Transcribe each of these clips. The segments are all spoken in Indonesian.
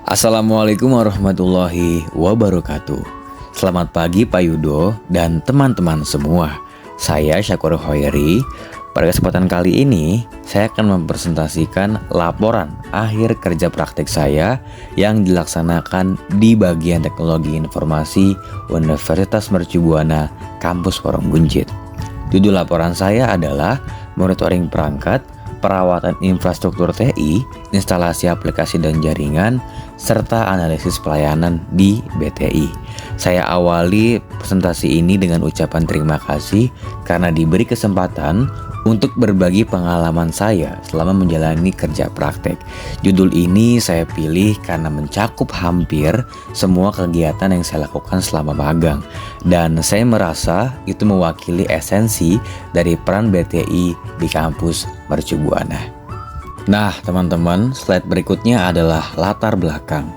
Assalamualaikum warahmatullahi wabarakatuh. Selamat pagi Pak Yudo dan teman-teman semua. Saya Syakur Hoeri. Pada kesempatan kali ini, saya akan mempresentasikan laporan akhir kerja praktik saya yang dilaksanakan di bagian teknologi informasi Universitas Mercubuana, Kampus Porong Buncit. Judul laporan saya adalah monitoring perangkat, perawatan infrastruktur TI, instalasi aplikasi dan jaringan, serta analisis pelayanan di BTI. Saya awali presentasi ini dengan ucapan terima kasih karena diberi kesempatan untuk berbagi pengalaman saya selama menjalani kerja praktek. Judul ini saya pilih karena mencakup hampir semua kegiatan yang saya lakukan selama magang, dan saya merasa itu mewakili esensi dari peran BTI di kampus Mercubuana. Nah teman-teman, slide berikutnya adalah latar belakang.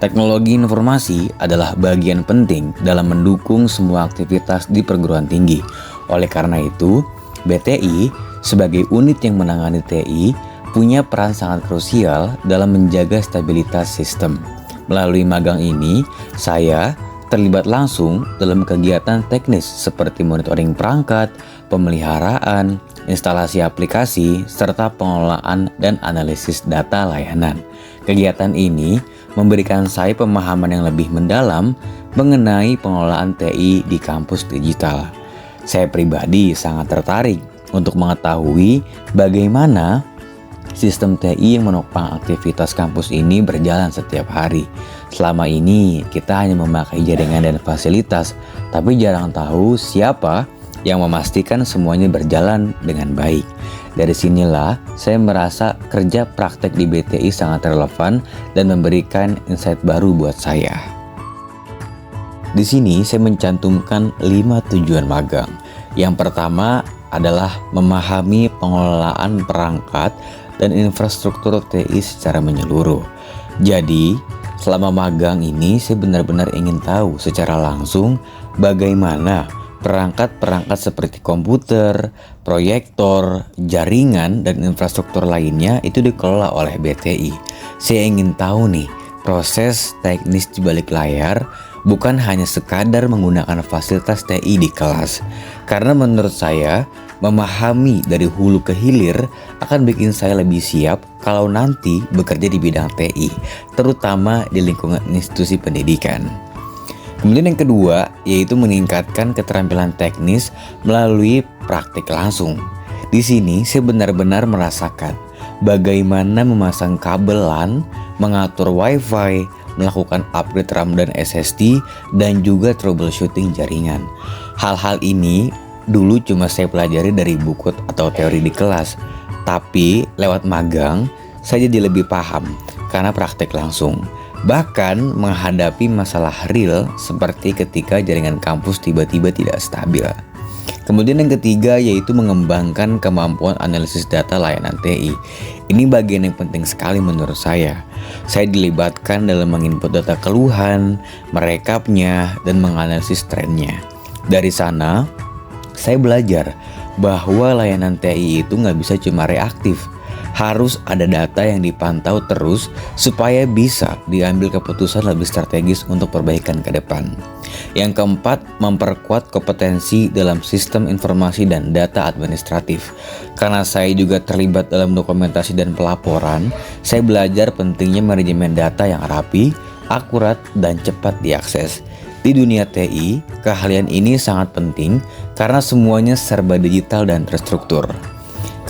Teknologi informasi adalah bagian penting dalam mendukung semua aktivitas di perguruan tinggi. Oleh karena itu, BTI sebagai unit yang menangani TI punya peran sangat krusial dalam menjaga stabilitas sistem. Melalui magang ini, saya terlibat langsung dalam kegiatan teknis seperti monitoring perangkat, pemeliharaan, instalasi aplikasi, serta pengelolaan dan analisis data layanan. Kegiatan ini memberikan saya pemahaman yang lebih mendalam mengenai pengelolaan TI di kampus digital. Saya pribadi sangat tertarik untuk mengetahui bagaimana sistem TI yang menopang aktivitas kampus ini berjalan setiap hari. Selama ini kita hanya memakai jaringan dan fasilitas, tapi jarang tahu siapa yang memastikan semuanya berjalan dengan baik. Dari sinilah saya merasa kerja praktek di BTI sangat relevan dan memberikan insight baru buat saya. Di sini saya mencantumkan 5 tujuan magang. Yang pertama adalah memahami pengelolaan perangkat dan infrastruktur TI secara menyeluruh. Jadi, selama magang ini saya benar-benar ingin tahu secara langsung bagaimana perangkat-perangkat seperti komputer, proyektor, jaringan, dan infrastruktur lainnya itu dikelola oleh BTI. Saya ingin tahu nih, proses teknis di balik layar, bukan hanya sekadar menggunakan fasilitas TI di kelas. Karena menurut saya, memahami dari hulu ke hilir akan bikin saya lebih siap kalau nanti bekerja di bidang TI, terutama di lingkungan institusi pendidikan. Kemudian yang kedua, yaitu meningkatkan keterampilan teknis melalui praktik langsung. Di sini saya benar-benar merasakan bagaimana memasang kabel LAN, mengatur WiFi, melakukan upgrade RAM dan SSD, dan juga troubleshooting jaringan. Hal-hal ini dulu cuma saya pelajari dari buku atau teori di kelas, tapi lewat magang saya jadi lebih paham karena praktek langsung. Bahkan menghadapi masalah real seperti ketika jaringan kampus tiba-tiba tidak stabil. Kemudian yang ketiga yaitu mengembangkan kemampuan analisis data layanan TI. Ini bagian yang penting sekali menurut saya. Saya dilibatkan dalam menginput data keluhan, merekapnya, dan menganalisis trennya. Dari sana, saya belajar bahwa layanan TI itu nggak bisa cuma reaktif. Harus ada data yang dipantau terus supaya bisa diambil keputusan lebih strategis untuk perbaikan ke depan. Yang keempat, memperkuat kompetensi dalam sistem informasi dan data administratif. Karena saya juga terlibat dalam dokumentasi dan pelaporan, saya belajar pentingnya manajemen data yang rapi, akurat, dan cepat diakses. Di dunia TI, keahlian ini sangat penting karena semuanya serba digital dan terstruktur.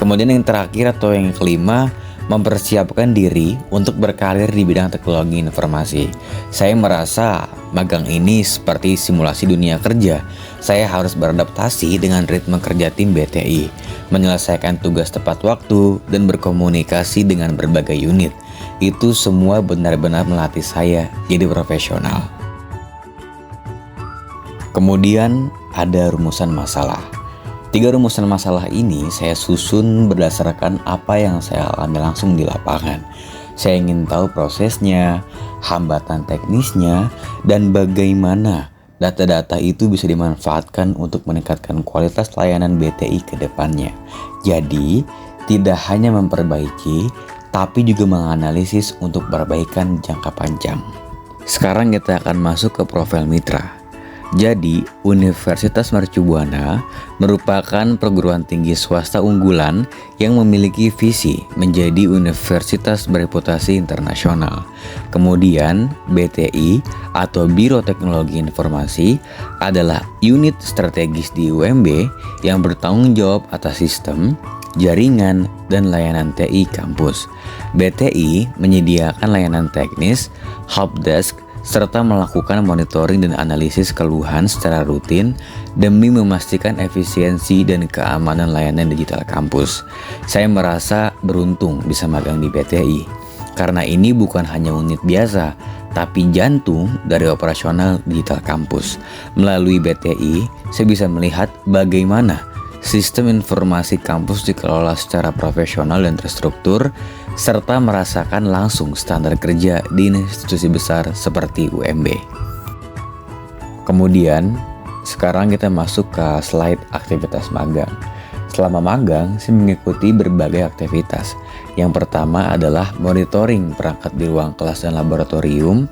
Kemudian yang terakhir atau yang kelima, mempersiapkan diri untuk berkarir di bidang teknologi informasi. Saya merasa magang ini seperti simulasi dunia kerja. Saya harus beradaptasi dengan ritme kerja tim BTI, menyelesaikan tugas tepat waktu, dan berkomunikasi dengan berbagai unit. Itu semua benar-benar melatih saya jadi profesional. Kemudian ada rumusan masalah. 3 rumusan masalah ini saya susun berdasarkan apa yang saya alami langsung di lapangan. Saya ingin tahu prosesnya, hambatan teknisnya, dan bagaimana data-data itu bisa dimanfaatkan untuk meningkatkan kualitas layanan BTI ke depannya. Jadi, tidak hanya memperbaiki, tapi juga menganalisis untuk perbaikan jangka panjang. Sekarang kita akan masuk ke profil mitra. Jadi, Universitas Mercu Buana merupakan perguruan tinggi swasta unggulan yang memiliki visi menjadi universitas bereputasi internasional. Kemudian, BTI atau Biro Teknologi Informasi adalah unit strategis di UMB yang bertanggung jawab atas sistem, jaringan, dan layanan TI kampus. BTI menyediakan layanan teknis, helpdesk, serta melakukan monitoring dan analisis keluhan secara rutin demi memastikan efisiensi dan keamanan layanan digital kampus. Saya merasa beruntung bisa magang di BTI, karena ini bukan hanya unit biasa, tapi jantung dari operasional digital kampus. Melalui BTI, saya bisa melihat bagaimana sistem informasi kampus dikelola secara profesional dan terstruktur, serta merasakan langsung standar kerja di institusi besar seperti UMB. Kemudian, sekarang kita masuk ke slide aktivitas magang. Selama magang, saya mengikuti berbagai aktivitas. Yang pertama adalah monitoring perangkat di ruang kelas dan laboratorium.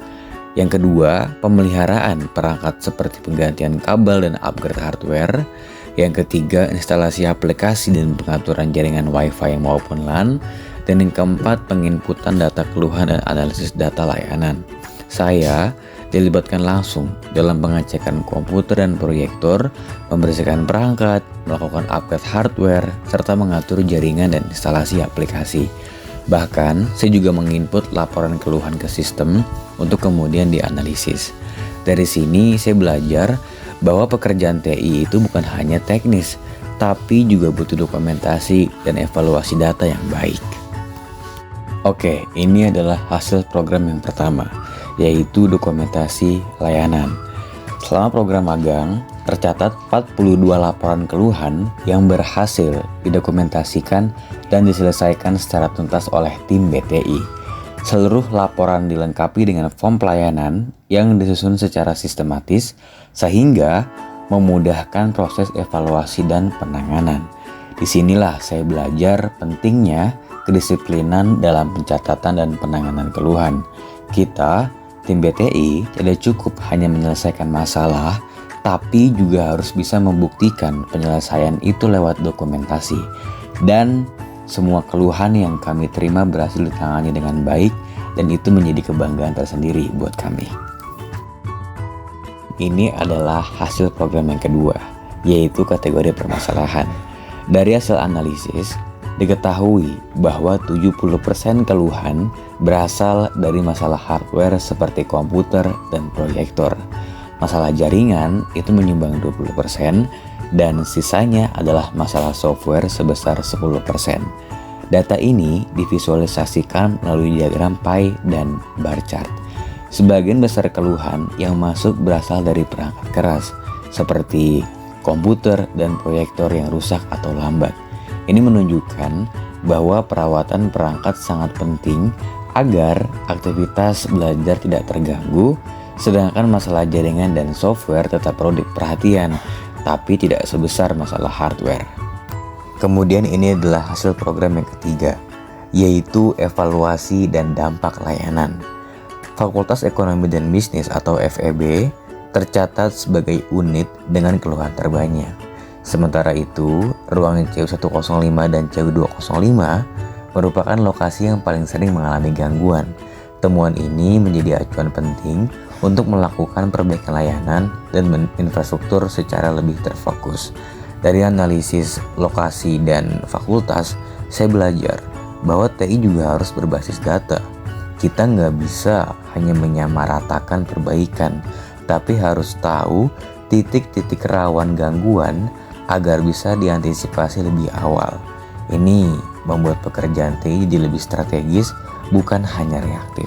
Yang kedua, pemeliharaan perangkat seperti penggantian kabel dan upgrade hardware. Yang ketiga, instalasi aplikasi dan pengaturan jaringan Wi-Fi maupun LAN. Dan yang keempat, penginputan data keluhan dan analisis data layanan. Saya dilibatkan langsung dalam pengecekan komputer dan proyektor, membersihkan perangkat, melakukan upgrade hardware, serta mengatur jaringan dan instalasi aplikasi. Bahkan, saya juga menginput laporan keluhan ke sistem untuk kemudian dianalisis. Dari sini, saya belajar bahwa pekerjaan TI itu bukan hanya teknis, tapi juga butuh dokumentasi dan evaluasi data yang baik. Oke, ini adalah hasil program yang pertama, yaitu dokumentasi layanan. Selama program magang, tercatat 42 laporan keluhan yang berhasil didokumentasikan dan diselesaikan secara tuntas oleh tim BTI. Seluruh laporan dilengkapi dengan form pelayanan yang disusun secara sistematis sehingga memudahkan proses evaluasi dan penanganan. Disinilah saya belajar pentingnya kedisiplinan dalam pencatatan dan penanganan keluhan. Kita, tim BTI, tidak cukup hanya menyelesaikan masalah, tapi juga harus bisa membuktikan penyelesaian itu lewat dokumentasi. Dan semua keluhan yang kami terima berhasil ditangani dengan baik, dan itu menjadi kebanggaan tersendiri buat kami. Ini adalah hasil program yang kedua, yaitu kategori permasalahan. Dari hasil analisis, diketahui bahwa 70% keluhan berasal dari masalah hardware seperti komputer dan proyektor. Masalah jaringan itu menyumbang 20%, dan sisanya adalah masalah software sebesar 10%. Data ini divisualisasikan melalui diagram pie dan bar chart. Sebagian besar keluhan yang masuk berasal dari perangkat keras, seperti komputer dan proyektor yang rusak atau lambat. Ini menunjukkan bahwa perawatan perangkat sangat penting agar aktivitas belajar tidak terganggu, sedangkan masalah jaringan dan software tetap perlu diperhatikan, tapi tidak sebesar masalah hardware. Kemudian ini adalah hasil program yang ketiga, yaitu evaluasi dan dampak layanan. Fakultas Ekonomi dan Bisnis atau FEB tercatat sebagai unit dengan keluhan terbanyak. Sementara itu, ruangan CU105 dan CU205 merupakan lokasi yang paling sering mengalami gangguan. Temuan ini menjadi acuan penting untuk melakukan perbaikan layanan dan infrastruktur secara lebih terfokus. Dari analisis lokasi dan fakultas, saya belajar bahwa TI juga harus berbasis data. Kita nggak bisa hanya menyamaratakan perbaikan, tapi harus tahu titik-titik rawan gangguan agar bisa diantisipasi lebih awal. Ini membuat pekerjaan TI jadi lebih strategis, bukan hanya reaktif.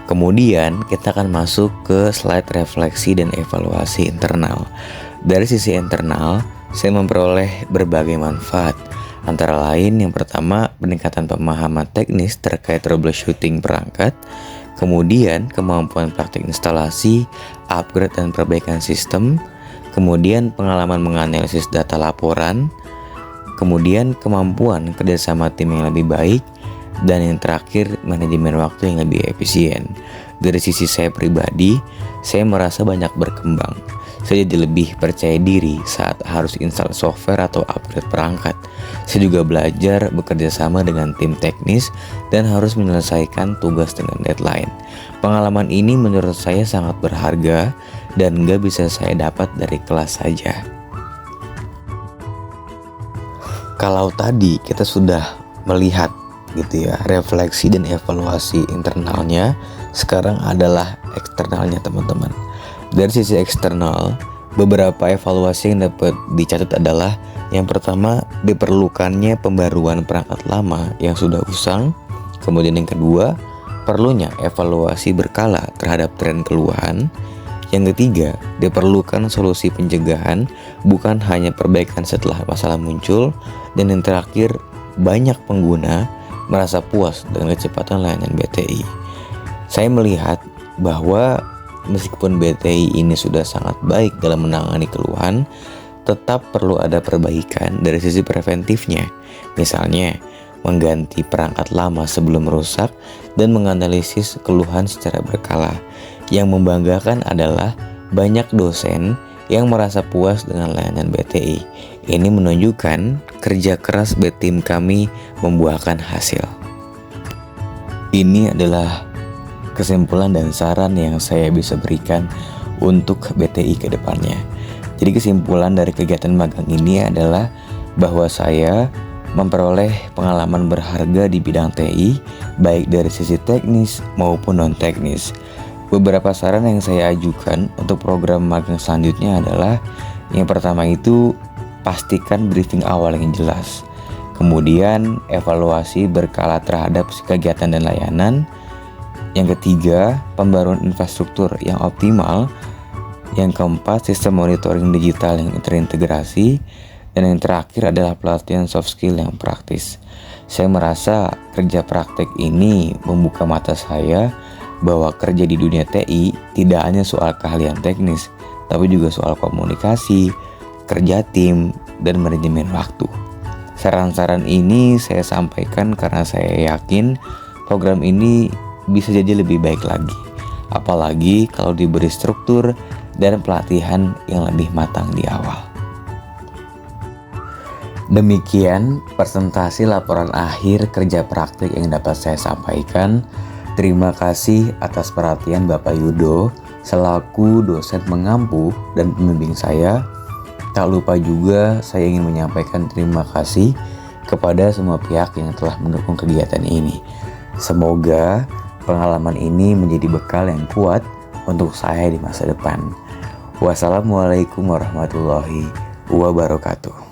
Kemudian kita akan masuk ke slide refleksi dan evaluasi internal. Dari sisi internal, saya memperoleh berbagai manfaat. Antara lain, yang pertama, peningkatan pemahaman teknis terkait troubleshooting perangkat. Kemudian, kemampuan praktik instalasi, upgrade dan perbaikan sistem. Kemudian, pengalaman menganalisis data laporan. kemudian kemampuan kerjasama tim yang lebih baik, dan yang terakhir manajemen waktu yang lebih efisien. Dari sisi saya pribadi, saya merasa banyak berkembang. Saya jadi lebih percaya diri saat harus install software atau upgrade perangkat. Saya juga belajar bekerja sama dengan tim teknis dan harus menyelesaikan tugas dengan deadline. Pengalaman ini menurut saya sangat berharga dan gak bisa saya dapat dari kelas saja. Kalau tadi kita sudah melihat gitu ya, refleksi dan evaluasi internalnya, sekarang adalah eksternalnya teman-teman. Dari sisi eksternal, beberapa evaluasi yang dapat dicatat adalah yang pertama, diperlukannya pembaruan perangkat lama yang sudah usang. Kemudian yang kedua, perlunya evaluasi berkala terhadap tren keluhan. Yang ketiga, diperlukan solusi pencegahan, bukan hanya perbaikan setelah masalah muncul. Dan yang terakhir, banyak pengguna merasa puas dengan kecepatan layanan BTI. Saya melihat bahwa meskipun BTI ini sudah sangat baik dalam menangani keluhan, tetap perlu ada perbaikan dari sisi preventifnya. Misalnya, mengganti perangkat lama sebelum rusak dan menganalisis keluhan secara berkala. Yang membanggakan adalah banyak dosen yang merasa puas dengan layanan BTI. Ini menunjukkan kerja keras tim kami membuahkan hasil. Ini adalah kesimpulan dan saran yang saya bisa berikan untuk BTI ke depannya. Jadi kesimpulan dari kegiatan magang ini adalah bahwa saya memperoleh pengalaman berharga di bidang TI, baik dari sisi teknis maupun non-teknis. Beberapa saran yang saya ajukan untuk program magang selanjutnya adalah yang pertama itu pastikan briefing awal yang jelas. Kemudian evaluasi berkala terhadap kegiatan dan layanan. Yang ketiga, pembaruan infrastruktur yang optimal. Yang keempat, sistem monitoring digital yang terintegrasi. Dan yang terakhir adalah pelatihan soft skill yang praktis. Saya merasa kerja praktek ini membuka mata saya bahwa kerja di dunia TI tidak hanya soal keahlian teknis, tapi juga soal komunikasi, kerja tim, dan manajemen waktu. Saran-saran ini saya sampaikan karena saya yakin program ini bisa jadi lebih baik lagi, apalagi kalau diberi struktur dan pelatihan yang lebih matang di awal. Demikian presentasi laporan akhir kerja praktik yang dapat saya sampaikan. Terima kasih atas perhatian Bapak Yudo selaku dosen mengampu dan pembimbing saya. Tak lupa juga saya ingin menyampaikan terima kasih kepada semua pihak yang telah mendukung kegiatan ini. Semoga pengalaman ini menjadi bekal yang kuat untuk saya di masa depan. Wassalamualaikum warahmatullahi wabarakatuh.